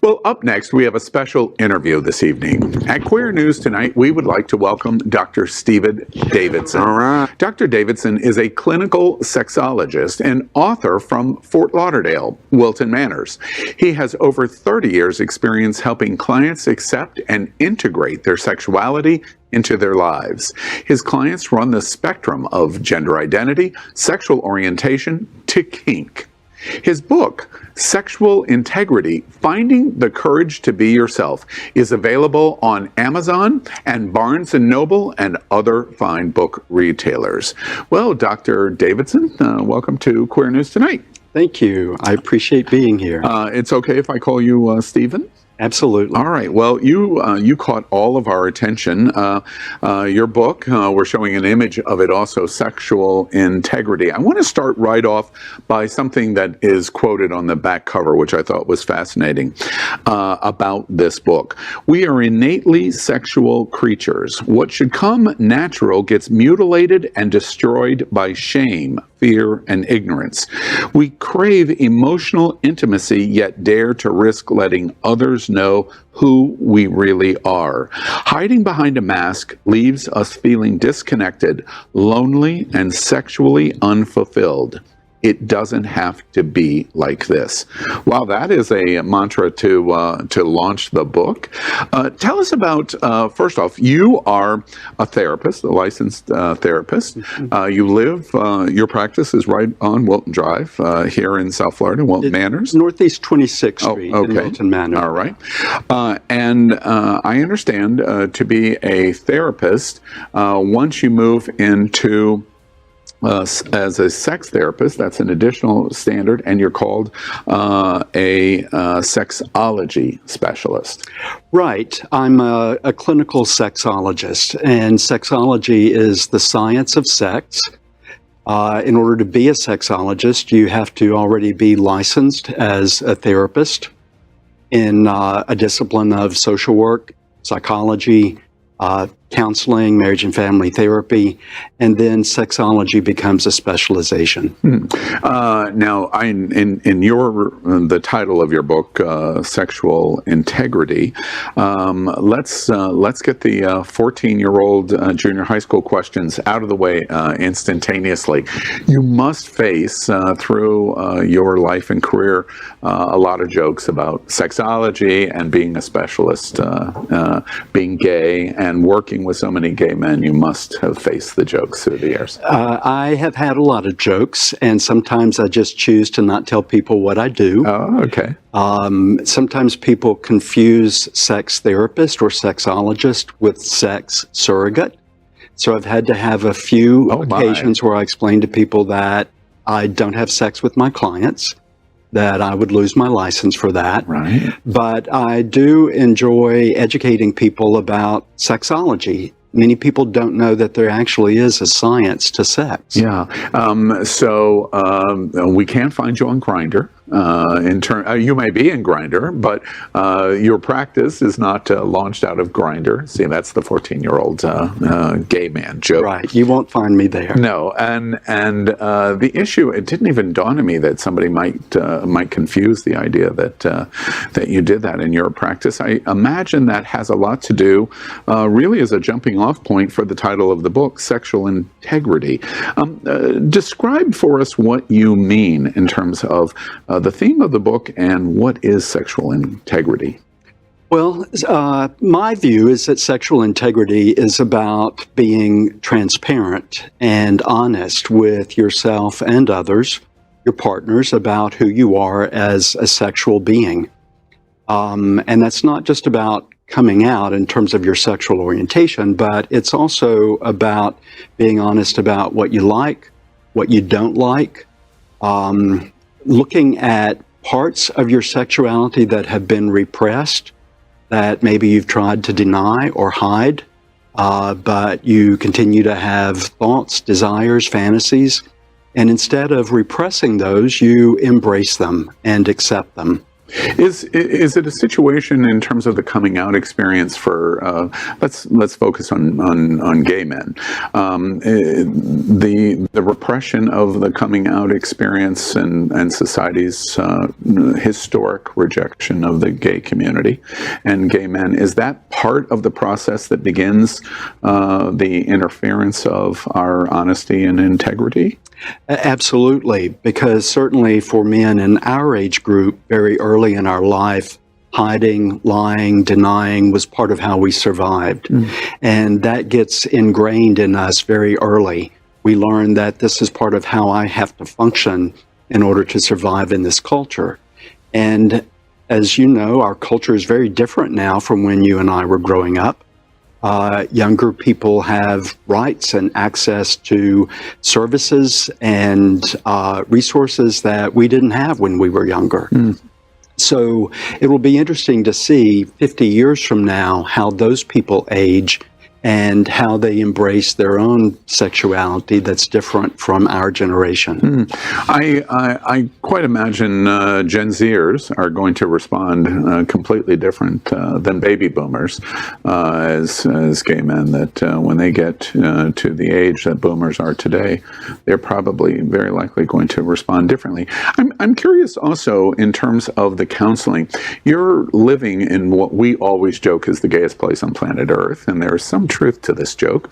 Well, up next, we have a special interview this evening. At Queer News Tonight, we would like to welcome Dr. Stephen Davidson. All right. Dr. Davidson is a clinical sexologist and author from Fort Lauderdale, Wilton Manors. He has over 30 years' experience helping clients accept and integrate their sexuality into their lives. His clients run the spectrum of gender identity, sexual orientation, to kink. His book, Sexual Integrity, Finding the Courage to Be Yourself, is available on Amazon and Barnes & Noble and other fine book retailers. Well, Dr. Davidson, welcome to Queer News Tonight. Thank you. I appreciate being here. It's okay if I call you Stephen? Absolutely. All right. Well, you caught all of our attention. Your book, we're showing an image of it also, Sexual Integrity. I want to start right off by something that is quoted on the back cover, which I thought was fascinating about this book. We are innately sexual creatures. What should come natural gets mutilated and destroyed by shame, fear, and ignorance. We crave emotional intimacy, yet dare to risk letting others know who we really are. Hiding behind a mask leaves us feeling disconnected, lonely, and sexually unfulfilled. It doesn't have to be like this. Wow, that is a mantra to launch the book. Tell us about, first off, you are a therapist, a licensed therapist. You live, your practice is right on Wilton Drive here in South Florida, Wilton Manors. Northeast 26th Street in Wilton Manors. All right. And I understand to be a therapist, once you move into as a sex therapist, that's an additional standard, and you're called a sexology specialist. Right. I'm a clinical sexologist, and sexology is the science of sex. In order to be a sexologist, you have to already be licensed as a therapist in a discipline of social work, psychology, counseling, marriage and family therapy, and then sexology becomes a specialization. Now, in the title of your book, Sexual Integrity, let's get the 14-year-old junior high school questions out of the way instantaneously. You must face through your life and career a lot of jokes about sexology and being a specialist, being gay, and working with so many gay men. You must have faced the jokes through the years. I have had a lot of jokes, and sometimes I just choose to not tell people what I do. Oh, okay. Sometimes people confuse sex therapist or sexologist with sex surrogate. So I've had to have a few occasions where I explain to people that I don't have sex with my clients, that I would lose my license for that. Right. But I do enjoy educating people about sexology. Many people don't know that there actually is a science to sex. Yeah. So we can't find you on Grindr. You may be in Grindr, but your practice is not launched out of Grindr. See, that's the 14-year-old gay man joke. Right. You won't find me there. No. And the issue, it didn't even dawn on me that somebody might confuse the idea that you did that in your practice. I imagine that has a lot to do, really, as a jumping off point for the title of the book, Sexual Integrity. Describe for us what you mean in terms of the theme of the book and what is sexual integrity. Well, my view is that sexual integrity is about being transparent and honest with yourself and others, your partners, about who you are as a sexual being. And that's not just about coming out in terms of your sexual orientation, but it's also about being honest about what you like, what you don't like, looking at parts of your sexuality that have been repressed, that maybe you've tried to deny or hide, but you continue to have thoughts, desires, fantasies, and instead of repressing those, you embrace them and accept them. Is it a situation in terms of the coming out experience for let's focus on gay men, the repression of the coming out experience and society's historic rejection of the gay community and gay men, is that part of the process that begins the interference of our honesty and integrity? Absolutely, because certainly for men in our age group, very early in our life, hiding, lying, denying was part of how we survived. And that gets ingrained in us very early. We learn that this is part of how I have to function in order to survive in this culture. And as you know, our culture is very different now from when you and I were growing up. Younger people have rights and access to services and resources that we didn't have when we were younger. So it will be interesting to see 50 years from now how those people age and how they embrace their own sexuality that's different from our generation. I quite imagine Gen Zers are going to respond completely different than baby boomers as gay men, that when they get to the age that boomers are today, they're probably very likely going to respond differently. I'm curious also in terms of the counseling. You're living in what we always joke is the gayest place on planet Earth, and there's some truth to this joke.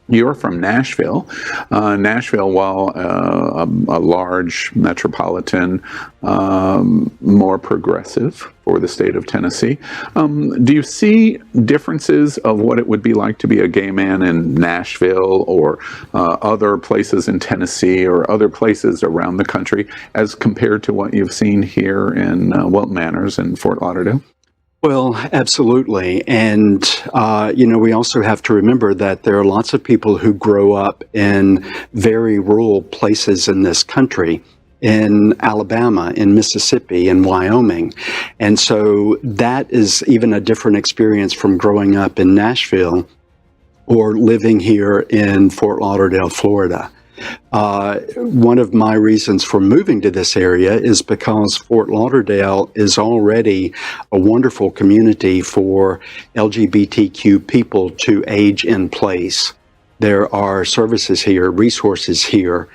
You're from Nashville. Nashville, while a large metropolitan, more progressive for the state of Tennessee. Do you see differences of what it would be like to be a gay man in Nashville or other places in Tennessee or other places around the country as compared to what you've seen here in Wilton Manors and Fort Lauderdale? Well, absolutely. And, we also have to remember that there are lots of people who grow up in very rural places in this country, in Alabama, in Mississippi, in Wyoming. And so that is even a different experience from growing up in Nashville or living here in Fort Lauderdale, Florida. One of my reasons for moving to this area is because Fort Lauderdale is already a wonderful community for LGBTQ people to age in place. There are services here, resources here.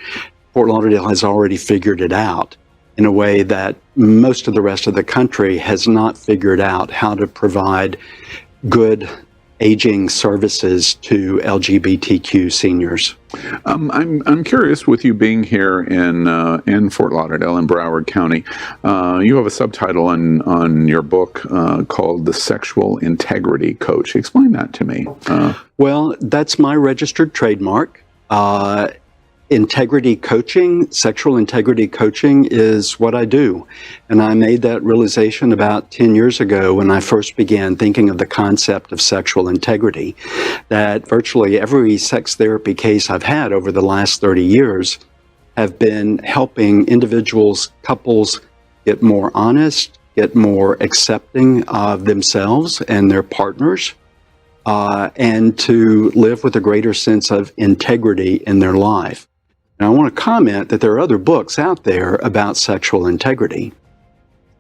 Fort Lauderdale has already figured it out in a way that most of the rest of the country has not figured out how to provide good aging services to LGBTQ seniors. I'm curious, with you being here in Fort Lauderdale in Broward County, you have a subtitle on your book called "The Sexual Integrity Coach." Explain that to me. Well, that's my registered trademark. Integrity coaching, sexual integrity coaching is what I do. And I made that realization about 10 years ago when I first began thinking of the concept of sexual integrity, that virtually every sex therapy case I've had over the last 30 years have been helping individuals, couples get more honest, get more accepting of themselves and their partners, and to live with a greater sense of integrity in their life. And I want to comment that there are other books out there about sexual integrity.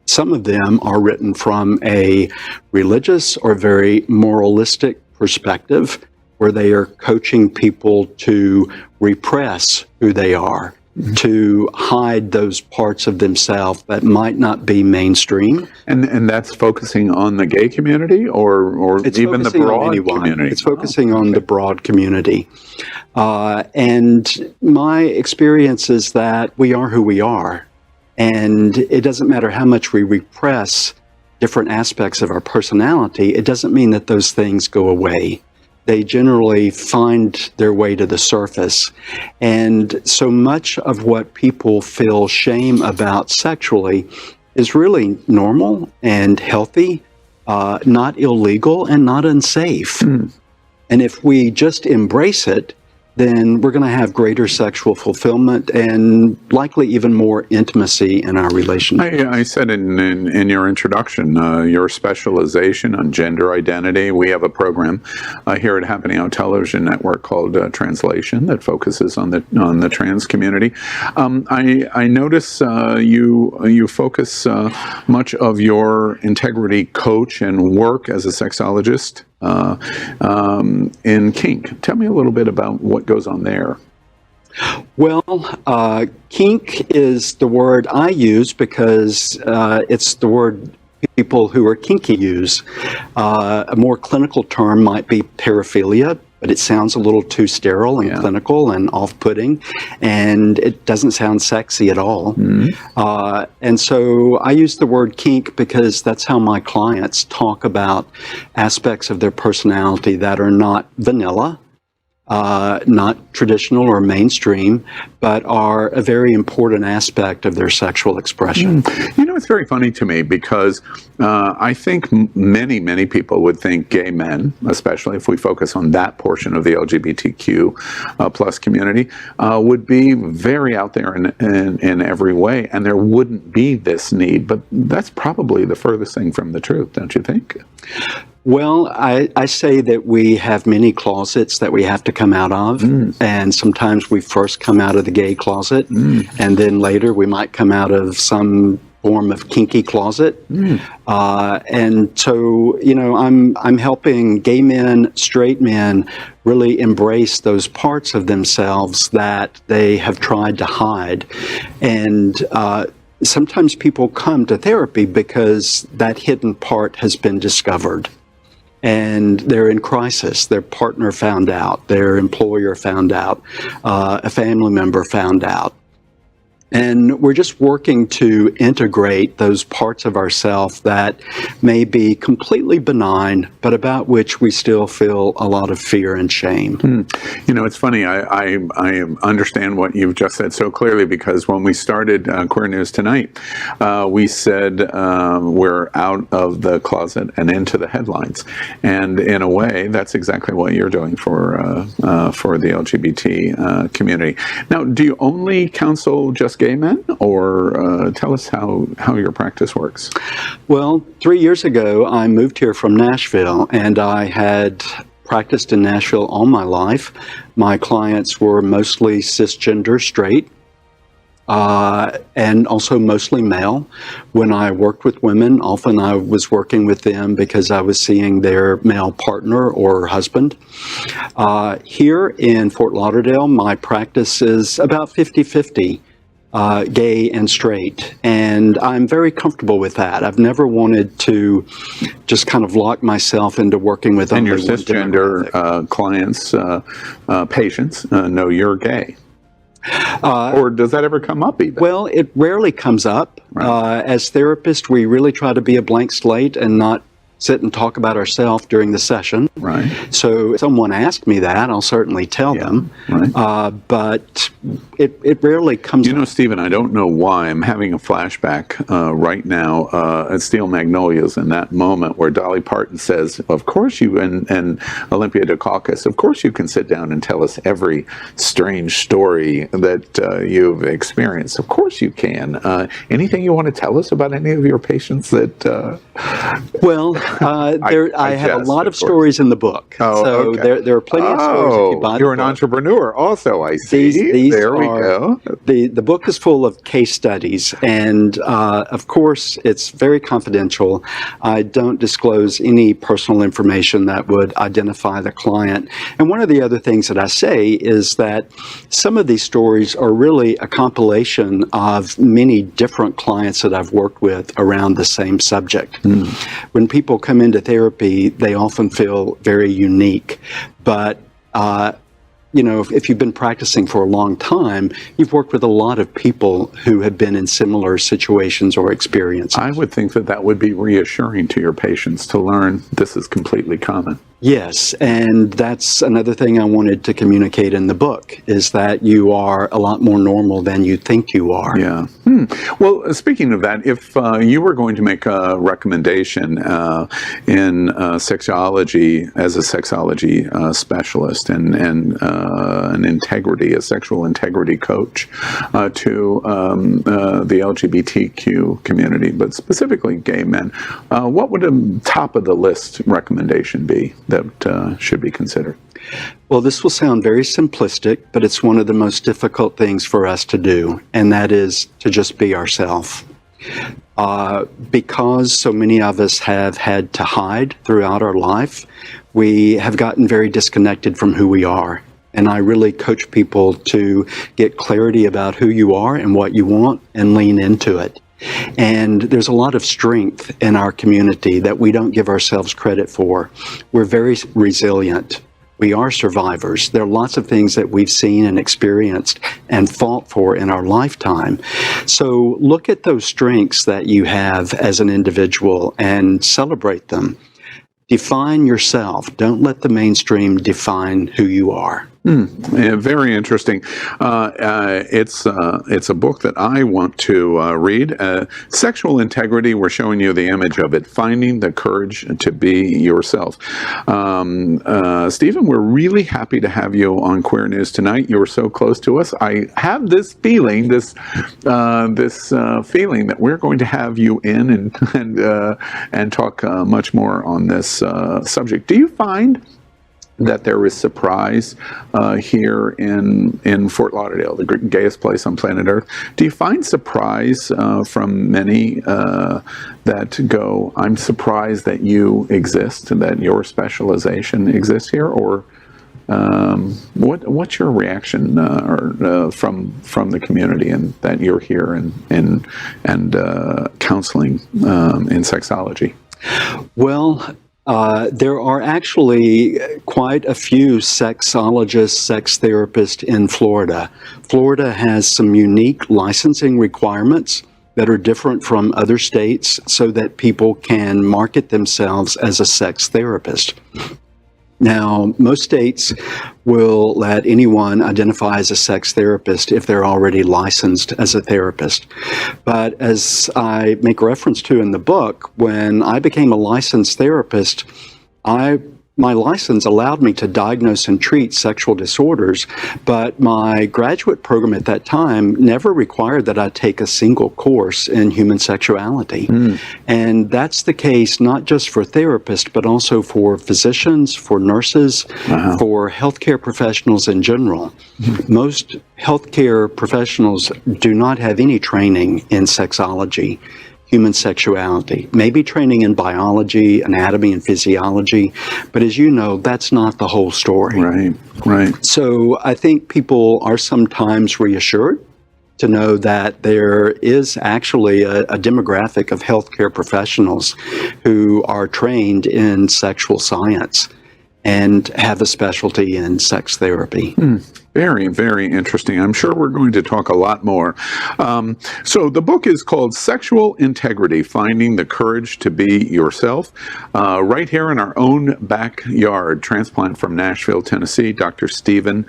Some of them are written from a religious or very moralistic perspective, where they are coaching people to repress who they are, to hide those parts of themselves that might not be mainstream. And that's focusing on the gay community or even the broad community? It's focusing on the broad community. And my experience is that we are who we are. And it doesn't matter how much we repress different aspects of our personality, it doesn't mean that those things go away. They generally find their way to the surface. And so much of what people feel shame about sexually is really normal and healthy, not illegal and not unsafe. And if we just embrace it, then we're going to have greater sexual fulfillment and likely even more intimacy in our relationship. I said in your introduction, your specialization on gender identity. We have a program here at Happening Out Television Network called Translation that focuses on the trans community. I notice you focus much of your integrity coach and work as a sexologist in Kink. Tell me a little bit about what goes on there. Well, kink is the word I use because it's the word people who are kinky use. A more clinical term might be paraphilia, but it sounds a little too sterile and clinical and off-putting, and it doesn't sound sexy at all. And so I use the word kink because that's how my clients talk about aspects of their personality that are not vanilla, not traditional or mainstream, but are a very important aspect of their sexual expression. You know, it's very funny to me because I think many people would think gay men, especially if we focus on that portion of the LGBTQ plus community, would be very out there in every way, and there wouldn't be this need. But that's probably the furthest thing from the truth, don't you think? Well, I say that we have many closets that we have to come out of, and sometimes we first come out of the gay closet, and then later we might come out of some form of kinky closet. And so, you know, I'm helping gay men, straight men, really embrace those parts of themselves that they have tried to hide. And sometimes people come to therapy because that hidden part has been discovered. And they're in crisis. Their partner found out, their employer found out, a family member found out. And we're just working to integrate those parts of ourselves that may be completely benign, but about which we still feel a lot of fear and shame. You know, it's funny. I understand what you've just said so clearly, because when we started Queer News Tonight, we said we're out of the closet and into the headlines. And in a way, that's exactly what you're doing for the LGBT community. Now, do you only counsel just gay men, or tell us how your practice works? Well, 3 years ago, I moved here from Nashville, and I had practiced in Nashville all my life. My clients were mostly cisgender straight, and also mostly male. When I worked with women, often I was working with them because I was seeing their male partner or husband. Here in Fort Lauderdale, my practice is about 50-50. Gay and straight, and I'm very comfortable with that. I've never wanted to just kind of lock myself into working with and only your cisgender clients, patients know you're gay. Or does that ever come up even? Well, it rarely comes up. Right. As therapists, we really try to be a blank slate and not sit and talk about ourselves during the session. Right. So if someone asked me that, I'll certainly tell them. Right. But it rarely comes up. You know, Stephen, I don't know why I'm having a flashback right now at Steel Magnolias in that moment where Dolly Parton says, of course you, and Olympia Dukakis, of course you can sit down and tell us every strange story that you've experienced. Of course you can. Anything you want to tell us about any of your patients that... Well, I have a lot of stories in the book. Oh, so okay. there are plenty of stories if you buy the you're an book. Entrepreneur also, I see. These there we go. The book is full of case studies, and of course, it's very confidential. I don't disclose any personal information that would identify the client. And one of the other things that I say is that some of these stories are really a compilation of many different clients that I've worked with around the same subject. When people come into therapy, they often feel very unique. But, you know, if you've been practicing for a long time, you've worked with a lot of people who have been in similar situations or experiences. I would think that that would be reassuring to your patients to learn this is completely common. Yes, and that's another thing I wanted to communicate in the book, is that you are a lot more normal than you think you are. Yeah. Well, speaking of that, if you were going to make a recommendation in sexology as a sexology specialist and an integrity, a sexual integrity coach to the LGBTQ community, but specifically gay men. What would a top of the list recommendation be that should be considered? Well, this will sound very simplistic, but it's one of the most difficult things for us to do, and that is to just be ourselves. Because so many of us have had to hide throughout our life, we have gotten very disconnected from who we are. And I really coach people to get clarity about who you are and what you want and lean into it. And there's a lot of strength in our community that we don't give ourselves credit for. We're very resilient. We are survivors. There are lots of things that we've seen and experienced and fought for in our lifetime. So look at those strengths that you have as an individual and celebrate them. Define yourself. Don't let the mainstream define who you are. Yeah, very interesting. It's a book that I want to read. Sexual Integrity, we're showing you the image of it, Finding the Courage to Be Yourself. Stephen, we're really happy to have you on Queer News tonight. You're so close to us. I have this feeling, this feeling that we're going to have you in and talk much more on this subject. Do you find that there is surprise here in Fort Lauderdale, the gayest place on planet Earth? Do you find surprise from many that go, I'm surprised that you exist and that your specialization exists here? Or what's your reaction from the community and that you're here and counseling in sexology? Well, there are actually quite a few sexologists, sex therapists in Florida. Florida has some unique licensing requirements that are different from other states so that people can market themselves as a sex therapist. Now, most states will let anyone identify as a sex therapist if they're already licensed as a therapist. But as I make reference to in the book, when I became a licensed therapist, my license allowed me to diagnose and treat sexual disorders, but my graduate program at that time never required that I take a single course in human sexuality. And that's the case not just for therapists, but also for physicians, for nurses, for healthcare professionals in general. Most healthcare professionals do not have any training in sexology, human sexuality, maybe training in biology, anatomy, and physiology, but as you know, that's not the whole story. Right. So I think people are sometimes reassured to know that there is actually a demographic of healthcare professionals who are trained in sexual science and have a specialty in sex therapy. Very, very interesting. I'm sure we're going to talk a lot more. So the book is called Sexual Integrity, Finding the Courage to Be Yourself. Right here in our own backyard, transplant from Nashville, Tennessee, Dr. Stephen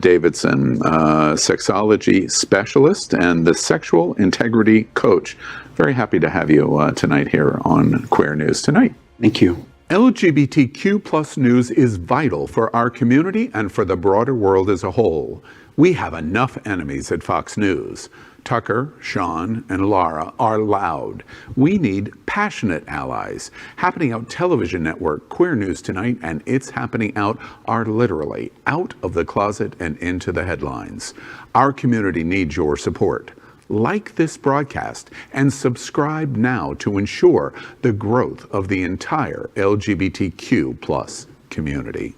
Davidson, sexology specialist and the sexual integrity coach. Very happy to have you tonight here on Queer News Tonight. Thank you. LGBTQ plus news is vital for our community and for the broader world as a whole. We have enough enemies at Fox News. Tucker, Sean, and Laura are loud. We need passionate allies. Happening Out television network, Queer News Tonight, and It's Happening Out are literally out of the closet and into the headlines. Our community needs your support. Like this broadcast and subscribe now to ensure the growth of the entire LGBTQ plus community.